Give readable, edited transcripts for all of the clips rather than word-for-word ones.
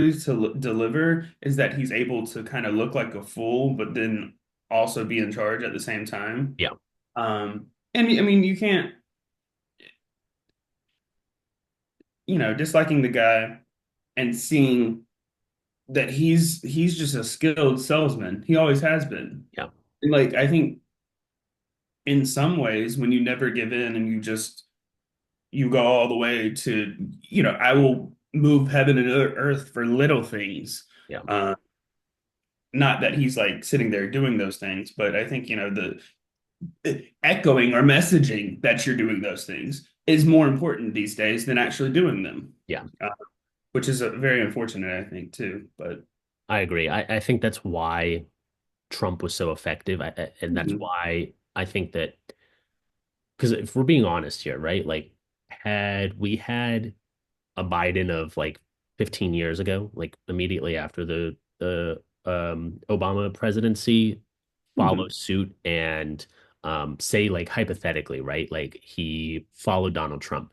to deliver is that he's able to kind of look like a fool, but then also be in charge at the same time. Yeah. And I mean, you can't, disliking the guy and seeing that he's just a skilled salesman. He always has been. Yeah. And like I think in some ways, when you never give in and you go all the way to, I will move heaven and earth for little things. Yeah. Uh, Not that he's like sitting there doing those things, but I think, the echoing or messaging that you're doing those things is more important these days than actually doing them, Yeah. uh, which is very unfortunate, I think, too. But I agree. I think that's why Trump was so effective. And that's mhm, why I think that, because if we're being honest here, right? Like, had we had a Biden of like 15 years ago, like immediately after the Obama presidency, follow mhm, suit and say like hypothetically, right? Like he followed Donald Trump.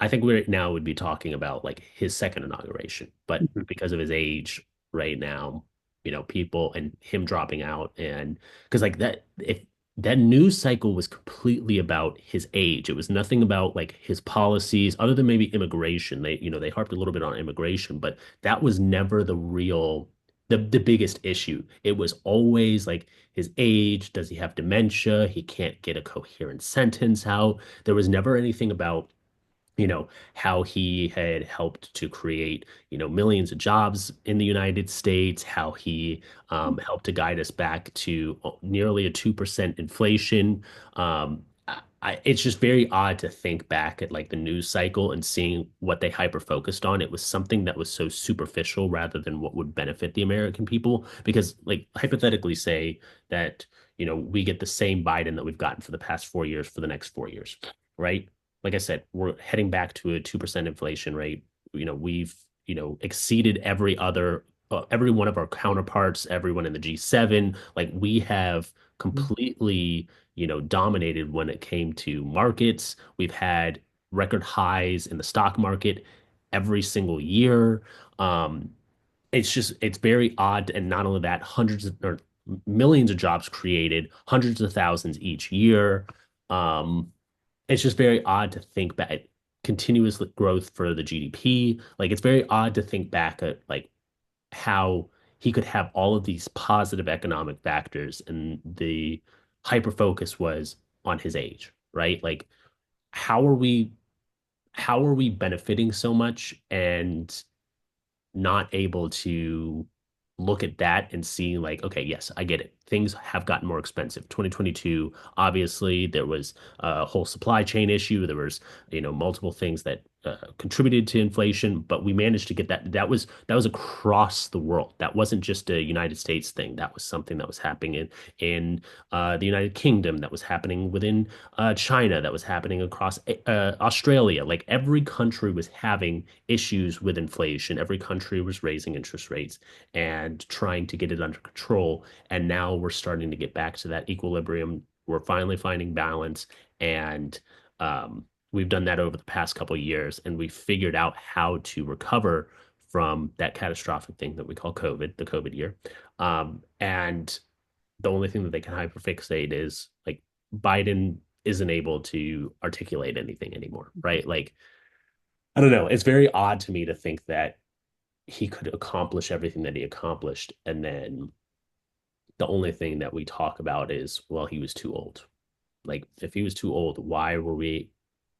I think we right now would be talking about like his second inauguration, but mhm. because of his age right now, people and him dropping out and because like that if that news cycle was completely about his age. It was nothing about like his policies, other than maybe immigration. They harped a little bit on immigration, but that was never the biggest issue. It was always like his age. Does he have dementia? He can't get a coherent sentence out. There was never anything about, how he had helped to create, millions of jobs in the United States, how he helped to guide us back to nearly a 2% inflation. It's just very odd to think back at like the news cycle and seeing what they hyper focused on. It was something that was so superficial rather than what would benefit the American people. Because, like, hypothetically, say that, we get the same Biden that we've gotten for the past 4 years for the next 4 years, right? Like I said, we're heading back to a 2% inflation rate. We've, exceeded every one of our counterparts, everyone in the G7. Like we have completely, dominated when it came to markets. We've had record highs in the stock market every single year. Um, it's very odd. And not only that, hundreds of, or millions of jobs created, hundreds of thousands each year. Um, it's just very odd to think back continuous growth for the GDP. Like it's very odd to think back at like how he could have all of these positive economic factors and the hyper focus was on his age, right? Like how are we how are we benefiting so much and not able to look at that and see like, okay, yes, I get it. Things have gotten more expensive. 2022, obviously, there was a whole supply chain issue. There was, multiple things that contributed to inflation, but we managed to get that. That was across the world. That wasn't just a United States thing. That was something that was happening in the United Kingdom. That was happening within China. That was happening across Australia. Like every country was having issues with inflation. Every country was raising interest rates and trying to get it under control. And now we're starting to get back to that equilibrium. We're finally finding balance. And we've done that over the past couple of years. And we figured out how to recover from that catastrophic thing that we call COVID, the COVID year. And the only thing that they can hyperfixate is like Biden isn't able to articulate anything anymore, right? Like, I don't know. It's very odd to me to think that he could accomplish everything that he accomplished. And then the only thing that we talk about is, well, he was too old. Like, if he was too old, why were we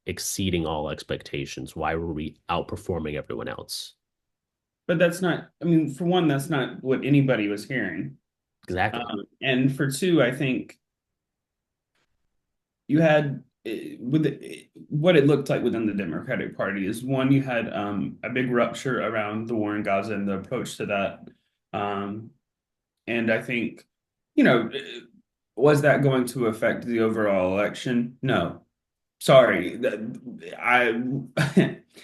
exceeding all expectations? Why were we outperforming everyone else? but that's not. I mean, for one, that's not what anybody was hearing. Exactly. And for two, I think you had what it looked like within the Democratic Party is one, you had a big rupture around the war in Gaza and the approach to that. Um, and I think, you know, was that going to affect the overall election? No. Sorry, I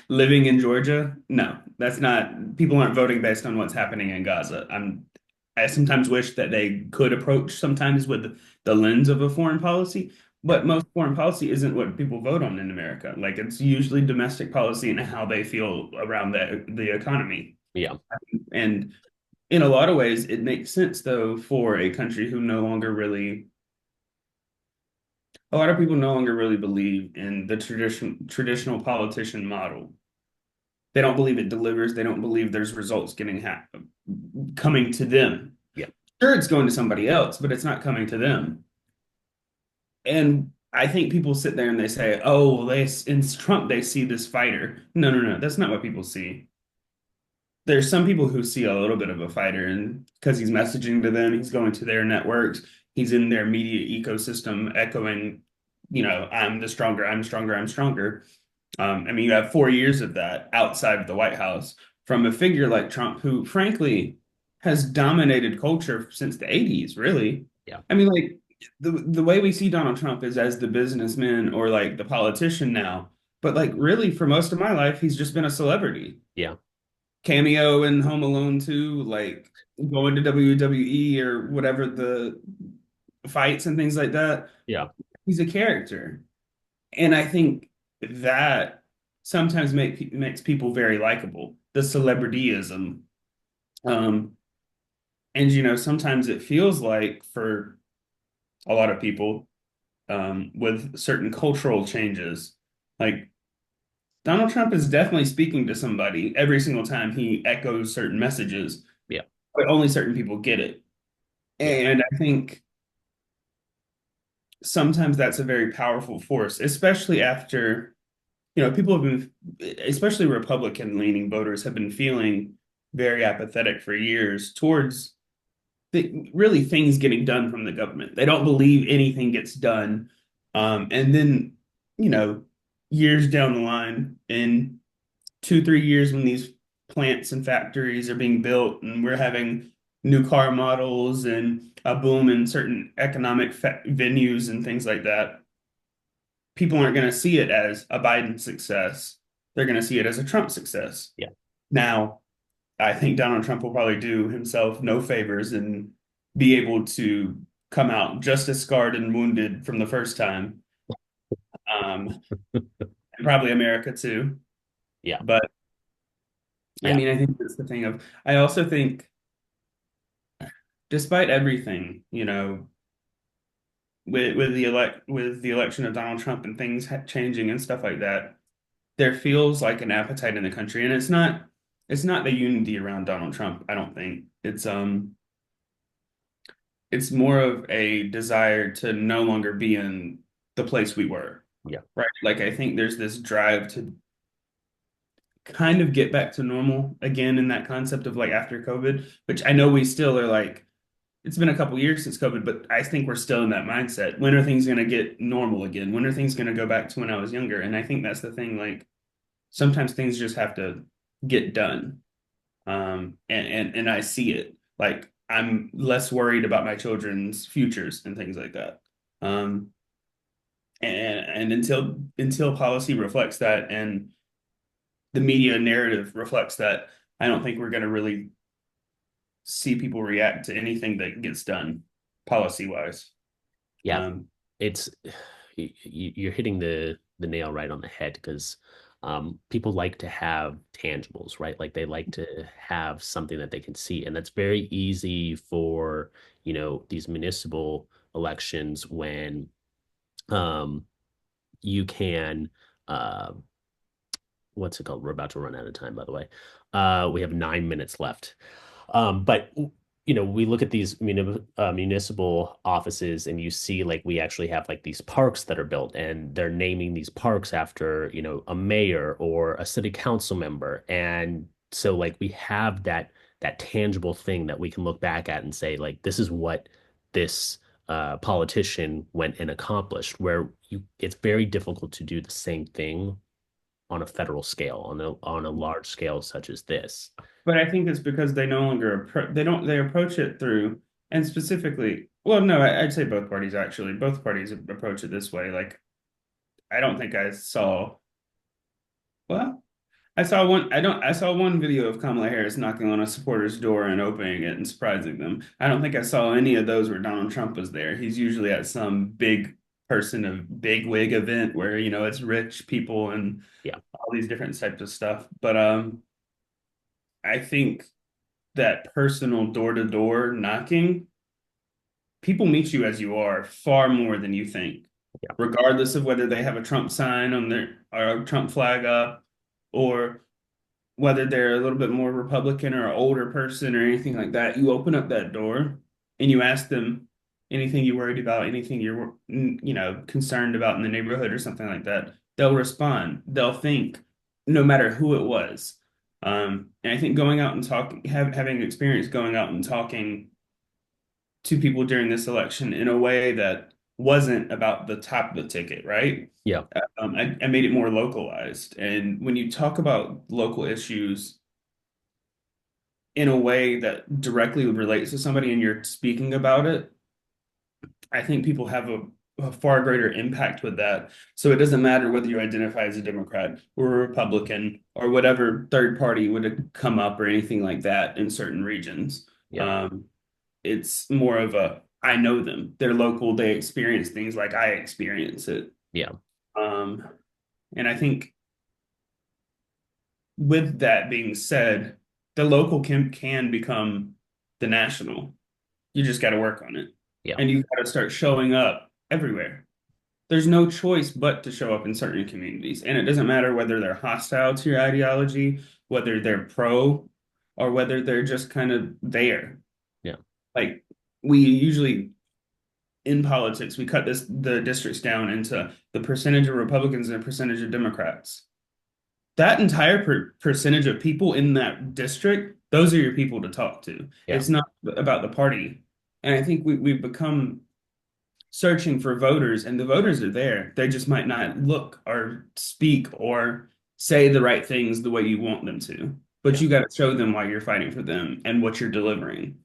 living in Georgia, no, that's not, people aren't voting based on what's happening in Gaza. I sometimes wish that they could approach sometimes with the lens of a foreign policy, Yeah. but most foreign policy isn't what people vote on in America. Like it's usually domestic policy and how they feel around the economy. Yeah. And in a lot of ways, it makes sense though for a country who no longer really, a lot of people no longer really believe in the traditional politician model. They don't believe it delivers. They don't believe there's results coming to them. Yeah. Sure, it's going to somebody else, but it's not coming to them. And I think people sit there and they say, "Oh, well, they in Trump they see this fighter." No, no, no, that's not what people see. There's some people who see a little bit of a fighter, and because he's messaging to them, he's going to their networks, he's in their media ecosystem, echoing, I'm the stronger, I'm stronger, I'm stronger. I mean, you have 4 years of that outside of the White House from a figure like Trump, who frankly has dominated culture since the 80s, really. Yeah. I mean, like the way we see Donald Trump is as the businessman or like the politician now. But like really for most of my life, he's just been a celebrity. Yeah. Cameo in Home Alone 2, like going to WWE or whatever the fights and things like that. Yeah. He's a character. And I think that sometimes makes people very likable, the celebrityism. Um, and sometimes it feels like for a lot of people, with certain cultural changes, like Donald Trump is definitely speaking to somebody every single time he echoes certain messages, Yeah. but only certain people get it. Yeah. And I think sometimes that's a very powerful force, especially after people have been, especially Republican leaning voters, have been feeling very apathetic for years towards really things getting done from the government. They don't believe anything gets done. And then, you know, years down the line, in 2, 3 years, when these plants and factories are being built and we're having new car models and a boom in certain economic venues and things like that, people aren't going to see it as a Biden success. They're going to see it as a Trump success. Yeah. Now, I think Donald Trump will probably do himself no favors and be able to come out just as scarred and wounded from the first time. And probably America too. Yeah. But I Yeah. mean, I think that's the thing of, I also think despite everything, with the election of Donald Trump and things changing and stuff like that, there feels like an appetite in the country, and it's not the unity around Donald Trump. I don't think it's more of a desire to no longer be in the place we were, Yeah. right? Like I think there's this drive to kind of get back to normal again in that concept of like after COVID, which I know we still are like it's been a couple years since COVID, but I think we're still in that mindset. When are things going to get normal again? When are things going to go back to when I was younger? And I think that's the thing. Like sometimes things just have to get done. And I see it. Like I'm less worried about my children's futures and things like that. Um, and until policy reflects that and the media narrative reflects that, I don't think we're going to really see people react to anything that gets done policy wise. Yeah. Um, It's you're hitting the nail right on the head because people like to have tangibles, right? Like they like to have something that they can see, and that's very easy for these municipal elections when um, you can what's it called? We're about to run out of time, by the way. We have 9 minutes left. But we look at these municipal offices and you see like we actually have like these parks that are built and they're naming these parks after, a mayor or a city council member. And so like we have that tangible thing that we can look back at and say like this is what this politician went and accomplished, where it's very difficult to do the same thing on a federal scale, on a large scale such as this. but I think it's because they no longer they approach it through, and specifically, well, no, I'd say both parties actually. Both parties approach it this way. Like I don't think I saw. Well, I saw one video of Kamala Harris knocking on a supporter's door and opening it and surprising them. I don't think I saw any of those where Donald Trump was there. He's usually at some big wig event where, it's rich people and Yeah. all these different types of stuff. But I think that personal door to door knocking, people meet you as you are far more than you think, Yeah. regardless of whether they have a Trump sign on their or a Trump flag up, or whether they're a little bit more Republican or an older person or anything like that. You open up that door and you ask them anything you're worried about, anything you're concerned about in the neighborhood or something like that. They'll respond. They'll think, no matter who it was. And I think going out and talking, having experience going out and talking to people during this election in a way that wasn't about the top of the ticket, right? Yeah. I made it more localized. And when you talk about local issues in a way that directly relates to somebody and you're speaking about it, I think people have a far greater impact with that. So it doesn't matter whether you identify as a Democrat or a Republican or whatever third party would have come up or anything like that in certain regions. Yeah. Um, it's more of a, I know them. They're local. They experience things like I experience it. Yeah. Um, and I think with that being said, the local can become the national. You just got to work on it. Yeah. And you've got to start showing up everywhere. There's no choice but to show up in certain communities. And it doesn't matter whether they're hostile to your ideology, whether they're pro, or whether they're just kind of there. Yeah. Like we usually in politics, we cut the districts down into the percentage of Republicans and the percentage of Democrats. That entire percentage of people in that district, those are your people to talk to. Yeah. It's not about the party. And I think we've become searching for voters, and the voters are there. They just might not look or speak or say the right things the way you want them to. But Yeah. you got to show them why you're fighting for them and what you're delivering.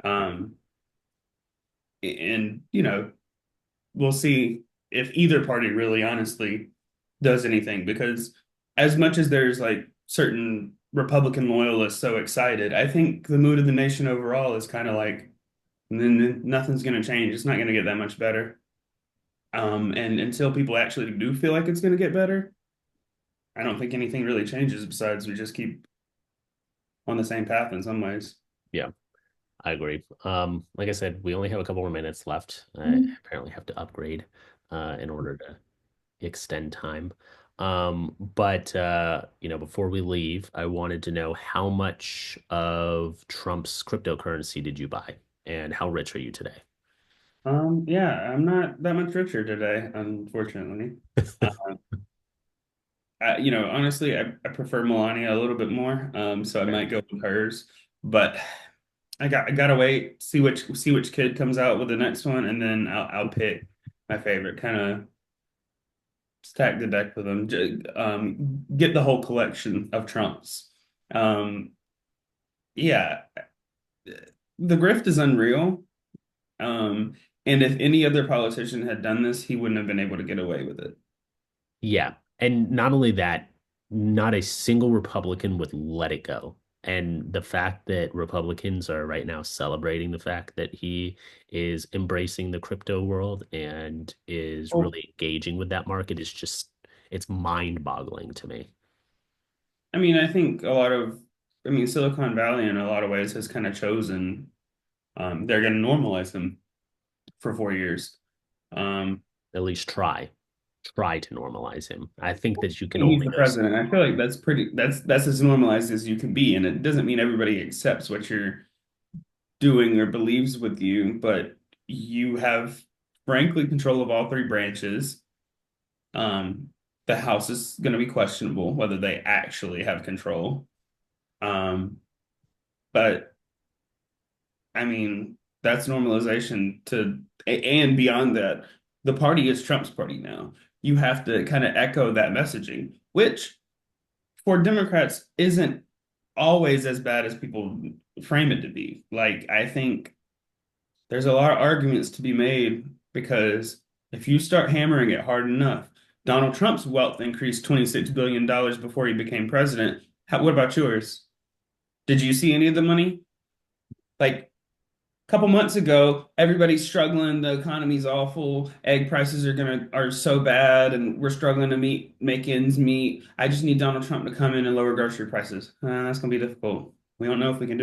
Um, and we'll see if either party really honestly does anything because as much as there's like certain Republican loyalists so excited, I think the mood of the nation overall is kind of like nothing's going to change. It's not going to get that much better. And until people actually do feel like it's going to get better, I don't think anything really changes besides we just keep on the same path in some ways. Yeah. I agree. Like I said, we only have a couple more minutes left. I apparently have to upgrade in order to extend time. But before we leave, I wanted to know how much of Trump's cryptocurrency did you buy, and how rich are you today? Yeah, I'm not that much richer today, unfortunately. Uh, honestly, I prefer Melania a little bit more, so I Okay. might go with hers. But I gotta wait, see which kid comes out with the next one, and then I'll pick my favorite. Kind of stack the deck with them. Get the whole collection of Trumps. Um, yeah, the grift is unreal. Um, and if any other politician had done this, he wouldn't have been able to get away with it. Yeah. And not only that, not a single Republican would let it go. And the fact that Republicans are right now celebrating the fact that he is embracing the crypto world and is Well, really engaging with that market is just, it's mind-boggling to me. I mean, I mean, Silicon Valley in a lot of ways has kind of chosen, they're going to normalize him for 4 years. Um, At least try to normalize him. I think that you can He's only the go. president. I feel like that's as normalized as you can be, and it doesn't mean everybody accepts what you're doing or believes with you, but you have frankly control of all three branches. Um, the House is going to be questionable whether they actually have control. Um, but I mean, that's normalization and beyond that, the party is Trump's party now. You have to kind of echo that messaging, which for Democrats isn't always as bad as people frame it to be. Like, I think there's a lot of arguments to be made because if you start hammering it hard enough, Donald Trump's wealth increased $26 billion before he became president. What about yours? Did you see any of the money? Like a couple months ago, everybody's struggling. The economy's awful. Egg prices are so bad, and we're struggling to make ends meet. I just need Donald Trump to come in and lower grocery prices. That's gonna be difficult. we don't know if we can do